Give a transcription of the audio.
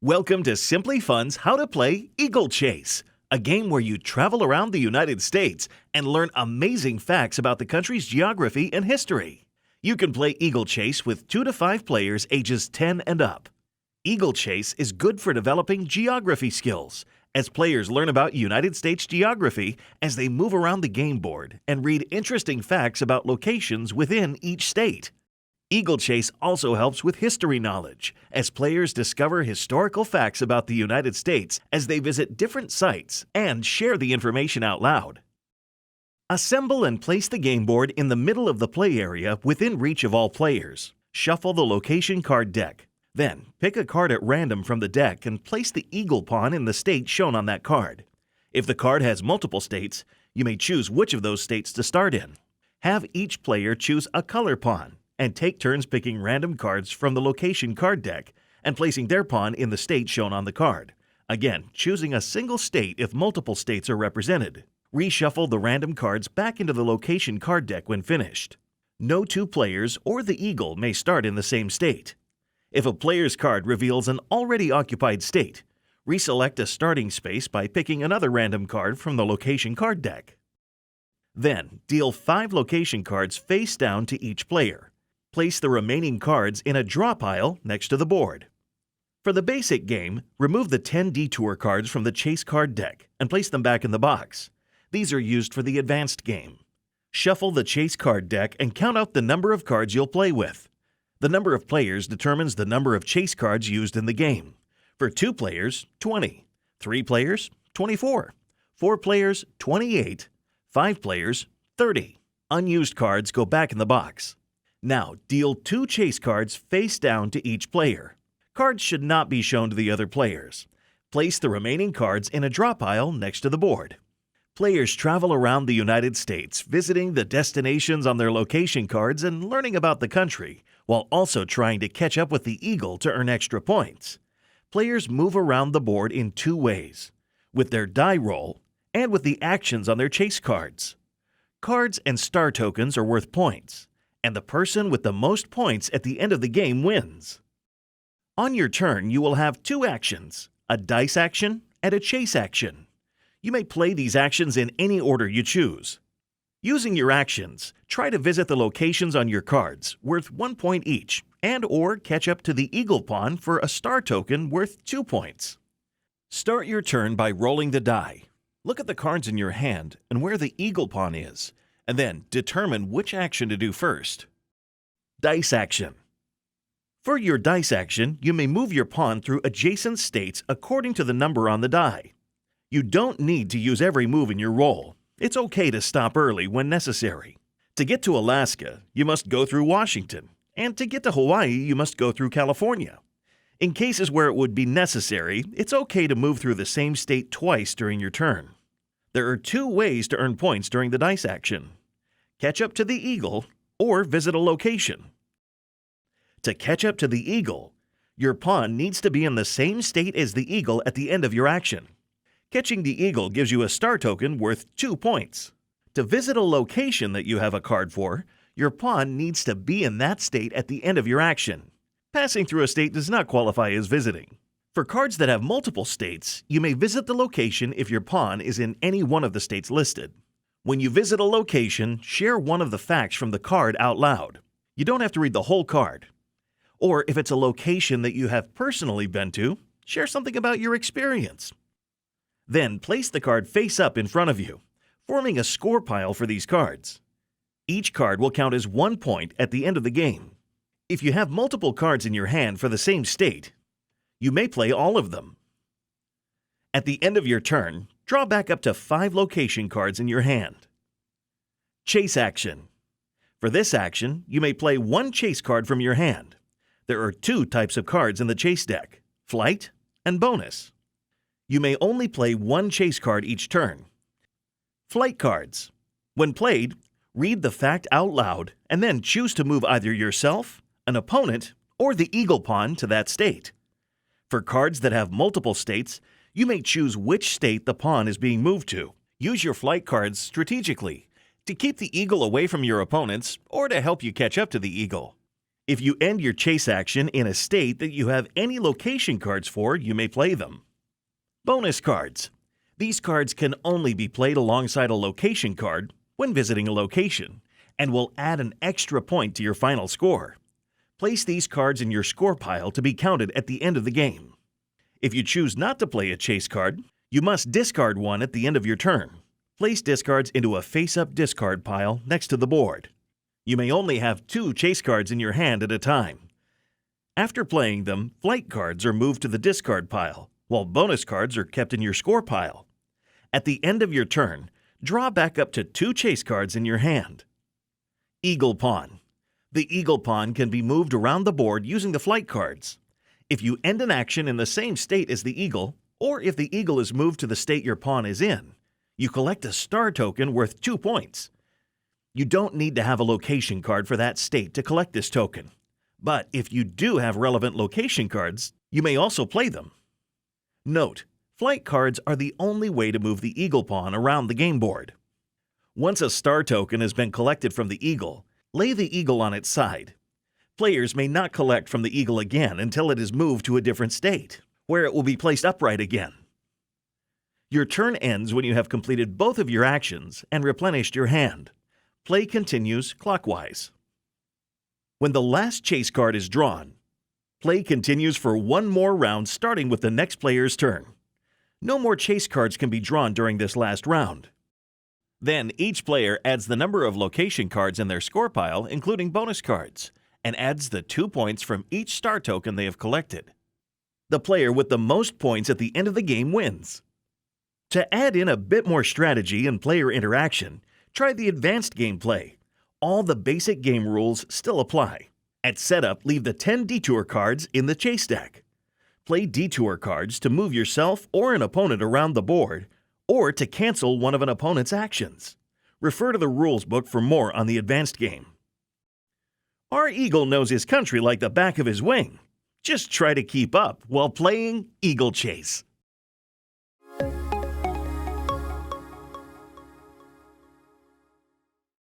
Welcome to Simply Fun's How to Play Eagle Chase, a game where you travel around the United States and learn amazing facts about the country's geography and history. You can play Eagle Chase with 2 to 5 players ages 10 and up. Eagle Chase is good for developing geography skills, as players learn about United States geography as they move around the game board and read interesting facts about locations within each state. Eagle Chase also helps with history knowledge, as players discover historical facts about the United States as they visit different sites and share the information out loud. Assemble and place the game board in the middle of the play area within reach of all players. Shuffle the location card deck. Then, pick a card at random from the deck and place the eagle pawn in the state shown on that card. If the card has multiple states, you may choose which of those states to start in. Have each player choose a color pawn, and take turns picking random cards from the location card deck and placing their pawn in the state shown on the card. Again, choosing a single state if multiple states are represented. Reshuffle the random cards back into the location card deck when finished. No 2 players or the eagle may start in the same state. If a player's card reveals an already occupied state, reselect a starting space by picking another random card from the location card deck. Then, deal 5 location cards face down to each player. Place the remaining cards in a draw pile next to the board. For the basic game, remove the 10 detour cards from the chase card deck and place them back in the box. These are used for the advanced game. Shuffle the chase card deck and count out the number of cards you'll play with. The number of players determines the number of chase cards used in the game. For 2 players, 20. 3 players, 24. 4 players, 28. 5 players, 30. Unused cards go back in the box. Now, deal 2 chase cards face down to each player. Cards should not be shown to the other players. Place the remaining cards in a draw pile next to the board. Players travel around the United States, visiting the destinations on their location cards and learning about the country, while also trying to catch up with the eagle to earn extra points. Players move around the board in 2 ways, with their die roll and with the actions on their chase cards. Cards and star tokens are worth points, and the person with the most points at the end of the game wins. On your turn, you will have 2 actions, a dice action and a chase action. You may play these actions in any order you choose. Using your actions, try to visit the locations on your cards, worth 1 point each, and/or catch up to the eagle pawn for a star token worth 2 points. Start your turn by rolling the die. Look at the cards in your hand and where the eagle pawn is, and then determine which action to do first. Dice action. For your dice action, you may move your pawn through adjacent states according to the number on the die. You don't need to use every move in your roll. It's okay to stop early when necessary. To get to Alaska, you must go through Washington, and to get to Hawaii, you must go through California. In cases where it would be necessary, it's okay to move through the same state twice during your turn. There are 2 ways to earn points during the dice action: catch up to the eagle or visit a location. To catch up to the eagle, your pawn needs to be in the same state as the eagle at the end of your action. Catching the eagle gives you a star token worth 2 points. To visit a location that you have a card for, your pawn needs to be in that state at the end of your action. Passing through a state does not qualify as visiting. For cards that have multiple states, you may visit the location if your pawn is in any one of the states listed. When you visit a location, share one of the facts from the card out loud. You don't have to read the whole card. Or if it's a location that you have personally been to, share something about your experience. Then place the card face up in front of you, forming a score pile for these cards. Each card will count as 1 point at the end of the game. If you have multiple cards in your hand for the same state, you may play all of them. At the end of your turn, draw back up to 5 location cards in your hand. Chase action. For this action, you may play 1 chase card from your hand. There are 2 types of cards in the chase deck: flight and bonus. You may only play 1 chase card each turn. Flight cards. When played, read the fact out loud and then choose to move either yourself, an opponent, or the eagle pawn to that state. For cards that have multiple states, you may choose which state the pawn is being moved to. Use your flight cards strategically to keep the eagle away from your opponents or to help you catch up to the eagle. If you end your chase action in a state that you have any location cards for, you may play them. Bonus cards. These cards can only be played alongside a location card when visiting a location and will add an extra point to your final score. Place these cards in your score pile to be counted at the end of the game. If you choose not to play a chase card, you must discard one at the end of your turn. Place discards into a face-up discard pile next to the board. You may only have 2 chase cards in your hand at a time. After playing them, flight cards are moved to the discard pile, while bonus cards are kept in your score pile. At the end of your turn, draw back up to 2 chase cards in your hand. Eagle Pawn. The Eagle Pawn can be moved around the board using the flight cards. If you end an action in the same state as the eagle, or if the eagle is moved to the state your pawn is in, you collect a star token worth 2 points. You don't need to have a location card for that state to collect this token. But if you do have relevant location cards, you may also play them. Note, flight cards are the only way to move the eagle pawn around the game board. Once a star token has been collected from the eagle, lay the eagle on its side. Players may not collect from the eagle again until it is moved to a different state, where it will be placed upright again. Your turn ends when you have completed both of your actions and replenished your hand. Play continues clockwise. When the last chase card is drawn, play continues for one more round starting with the next player's turn. No more chase cards can be drawn during this last round. Then each player adds the number of location cards in their score pile, including bonus cards, and adds the 2 points from each star token they have collected. The player with the most points at the end of the game wins. To add in a bit more strategy and player interaction, try the advanced gameplay. All the basic game rules still apply. At setup, leave the 10 detour cards in the chase deck. Play detour cards to move yourself or an opponent around the board, or to cancel one of an opponent's actions. Refer to the rules book for more on the advanced game. Our eagle knows his country like the back of his wing. Just try to keep up while playing Eagle Chase.